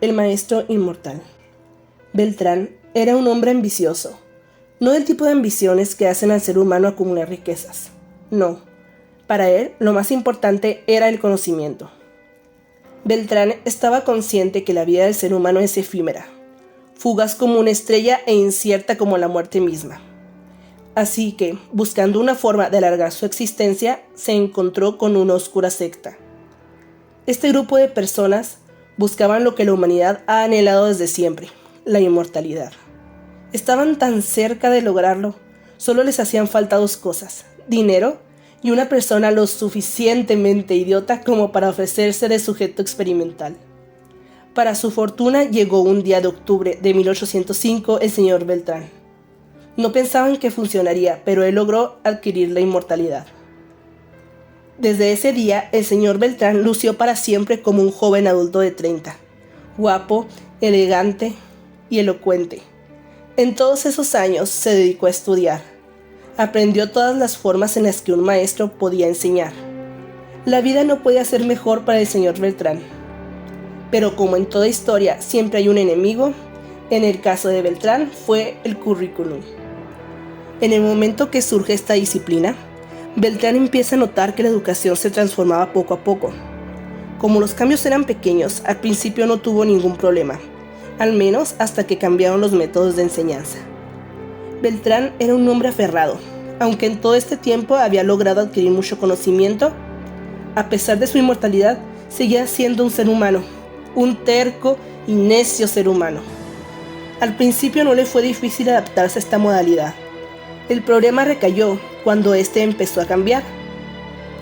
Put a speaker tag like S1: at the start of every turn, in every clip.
S1: El maestro inmortal. Beltrán era un hombre ambicioso, no del tipo de ambiciones que hacen al ser humano acumular riquezas. No, para él lo más importante era el conocimiento. Beltrán estaba consciente que la vida del ser humano es efímera, fugaz como una estrella e incierta como la muerte misma. Así que, buscando una forma de alargar su existencia, se encontró con una oscura secta. Este grupo de personas buscaban lo que la humanidad ha anhelado desde siempre, la inmortalidad. Estaban tan cerca de lograrlo, solo les hacían falta dos cosas: dinero y una persona lo suficientemente idiota como para ofrecerse de sujeto experimental. Para su fortuna llegó un día de octubre de 1805 el señor Beltrán. No pensaban que funcionaría, pero él logró adquirir la inmortalidad. Desde ese día, el señor Beltrán lució para siempre como un joven adulto de 30, guapo, elegante y elocuente. En todos esos años se dedicó a estudiar. Aprendió todas las formas en las que un maestro podía enseñar. La vida no podía ser mejor para el señor Beltrán. Pero como en toda historia siempre hay un enemigo, en el caso de Beltrán fue el currículum. En el momento que surge esta disciplina, Beltrán empieza a notar que la educación se transformaba poco a poco. Como los cambios eran pequeños, al principio no tuvo ningún problema, al menos hasta que cambiaron los métodos de enseñanza. Beltrán era un hombre aferrado, aunque en todo este tiempo había logrado adquirir mucho conocimiento. A pesar de su inmortalidad, seguía siendo un ser humano, un terco y necio ser humano. Al principio no le fue difícil adaptarse a esta modalidad. El problema recayó cuando este empezó a cambiar.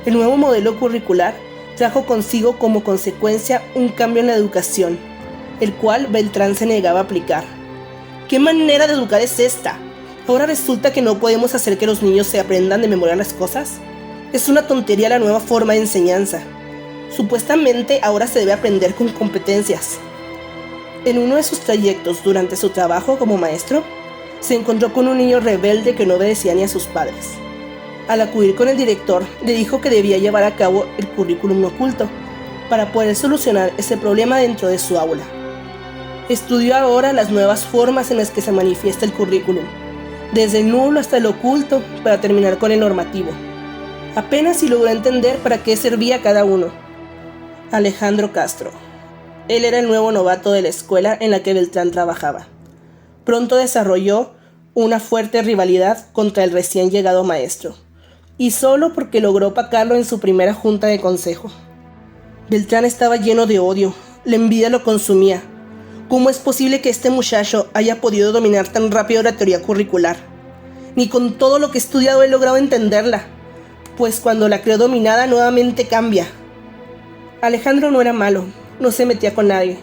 S1: El nuevo modelo curricular trajo consigo como consecuencia un cambio en la educación, el cual Beltrán se negaba a aplicar. ¿Qué manera de educar es esta? ¿Ahora resulta que no podemos hacer que los niños se aprendan de memoria las cosas? Es una tontería la nueva forma de enseñanza. Supuestamente ahora se debe aprender con competencias. En uno de sus trayectos durante su trabajo como maestro, se encontró con un niño rebelde que no obedecía ni a sus padres. Al acudir con el director, le dijo que debía llevar a cabo el currículum oculto para poder solucionar ese problema dentro de su aula. Estudió ahora las nuevas formas en las que se manifiesta el currículum, desde el nulo hasta el oculto, para terminar con el normativo. Apenas si logró entender para qué servía cada uno. Alejandro Castro. Él era el nuevo novato de la escuela en la que Beltrán trabajaba. Pronto desarrolló una fuerte rivalidad contra el recién llegado maestro, y solo porque logró opacarlo en su primera junta de consejo. Beltrán estaba lleno de odio, la envidia lo consumía. ¿Cómo es posible que este muchacho haya podido dominar tan rápido la teoría curricular? Ni con todo lo que he estudiado he logrado entenderla, pues cuando la creo dominada nuevamente cambia. Alejandro no era malo, no se metía con nadie.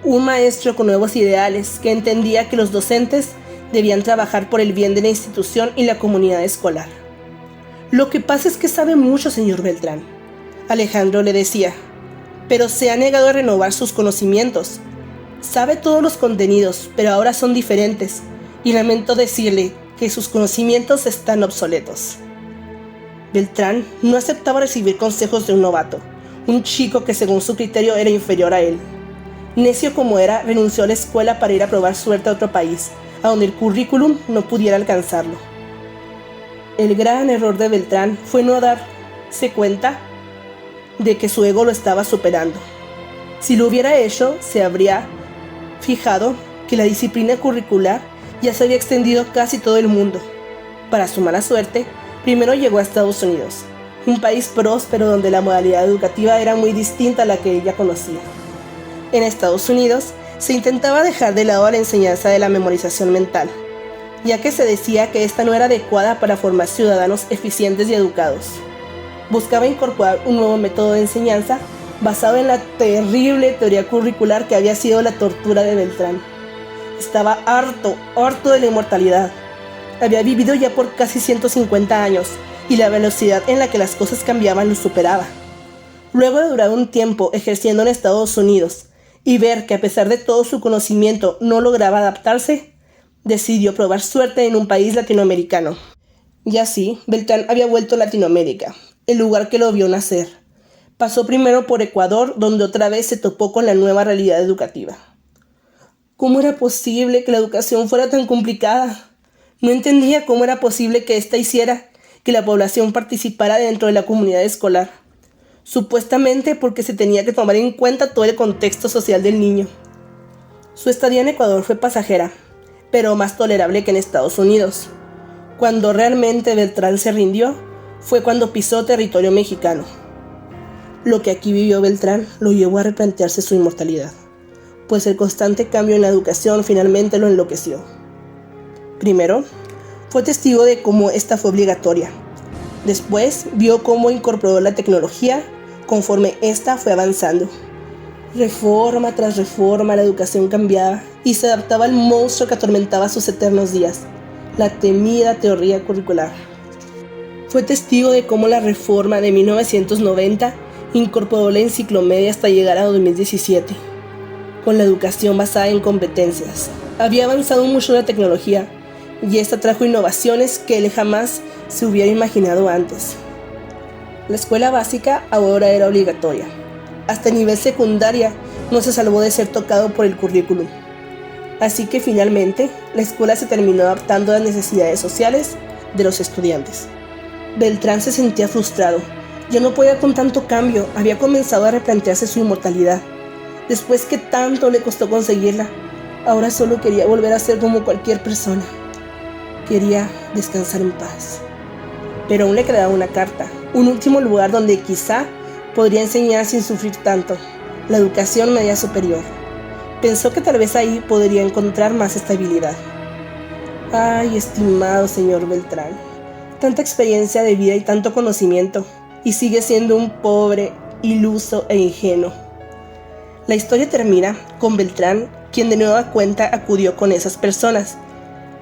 S1: Un maestro con nuevos ideales que entendía que los docentes debían trabajar por el bien de la institución y la comunidad escolar. Lo que pasa es que sabe mucho, señor Beltrán, Alejandro le decía, pero se ha negado a renovar sus conocimientos. Sabe todos los contenidos, pero ahora son diferentes, y lamento decirle que sus conocimientos están obsoletos. Beltrán no aceptaba recibir consejos de un novato, un chico que según su criterio era inferior a él. Necio como era, renunció a la escuela para ir a probar suerte a otro país, a donde el currículum no pudiera alcanzarlo. El gran error de Beltrán fue no darse cuenta de que su ego lo estaba superando. Si lo hubiera hecho, se habría fijado que la disciplina curricular ya se había extendido a casi todo el mundo. Para su mala suerte, primero llegó a Estados Unidos, un país próspero donde la modalidad educativa era muy distinta a la que ella conocía. En Estados Unidos se intentaba dejar de lado la enseñanza de la memorización mental, ya que se decía que esta no era adecuada para formar ciudadanos eficientes y educados. Buscaba incorporar un nuevo método de enseñanza basado en la terrible teoría curricular que había sido la tortura de Beltrán. Estaba harto de la inmortalidad. Había vivido ya por casi 150 años y la velocidad en la que las cosas cambiaban lo superaba. Luego de durar un tiempo ejerciendo en Estados Unidos y ver que a pesar de todo su conocimiento no lograba adaptarse, decidió probar suerte en un país latinoamericano. Y así, Beltrán había vuelto a Latinoamérica, el lugar que lo vio nacer. Pasó primero por Ecuador, donde otra vez se topó con la nueva realidad educativa. ¿Cómo era posible que la educación fuera tan complicada? No entendía cómo era posible que ésta hiciera que la población participara dentro de la comunidad escolar, supuestamente porque se tenía que tomar en cuenta todo el contexto social del niño. Su estadía en Ecuador fue pasajera, pero más tolerable que en Estados Unidos. Cuando realmente Beltrán se rindió, fue cuando pisó territorio mexicano. Lo que aquí vivió Beltrán lo llevó a replantearse su inmortalidad, pues el constante cambio en la educación finalmente lo enloqueció. Primero, fue testigo de cómo esta fue obligatoria. Después, vio cómo incorporó la tecnología conforme esta fue avanzando. Reforma tras reforma, la educación cambiaba y se adaptaba al monstruo que atormentaba sus eternos días, la temida teoría curricular. Fue testigo de cómo la reforma de 1990 incorporó la enciclomedia hasta llegar a 2017, con la educación basada en competencias. Había avanzado mucho la tecnología y esta trajo innovaciones que él jamás se hubiera imaginado antes. La escuela básica ahora era obligatoria. Hasta el nivel secundaria no se salvó de ser tocado por el currículum. Así que finalmente la escuela se terminó adaptando a las necesidades sociales de los estudiantes. Beltrán se sentía frustrado. Ya no podía con tanto cambio, había comenzado a replantearse su inmortalidad. Después que tanto le costó conseguirla, ahora solo quería volver a ser como cualquier persona. Quería descansar en paz. Pero aún le quedaba una carta, un último lugar donde quizá podría enseñar sin sufrir tanto, la educación media superior. Pensó que tal vez ahí podría encontrar más estabilidad. Ay, estimado señor Beltrán, tanta experiencia de vida y tanto conocimiento, y sigue siendo un pobre, iluso e ingenuo. La historia termina con Beltrán, quien de nueva cuenta acudió con esas personas,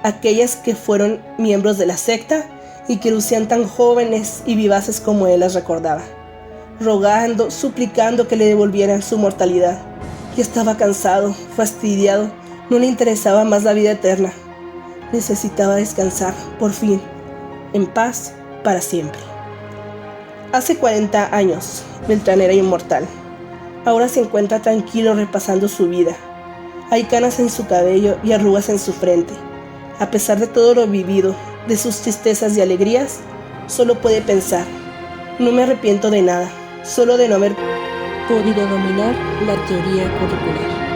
S1: aquellas que fueron miembros de la secta y que lucían tan jóvenes y vivaces como él las recordaba, rogando, suplicando que le devolvieran su mortalidad. Y estaba cansado, fastidiado, no le interesaba más la vida eterna. Necesitaba descansar, por fin, en paz, para siempre. Hace 40 años, Beltrán era inmortal. Ahora se encuentra tranquilo repasando su vida. Hay canas en su cabello y arrugas en su frente. A pesar de todo lo vivido, de sus tristezas y alegrías, solo puede pensar: no me arrepiento de nada, solo de no haber podido dominar la teoría curricular.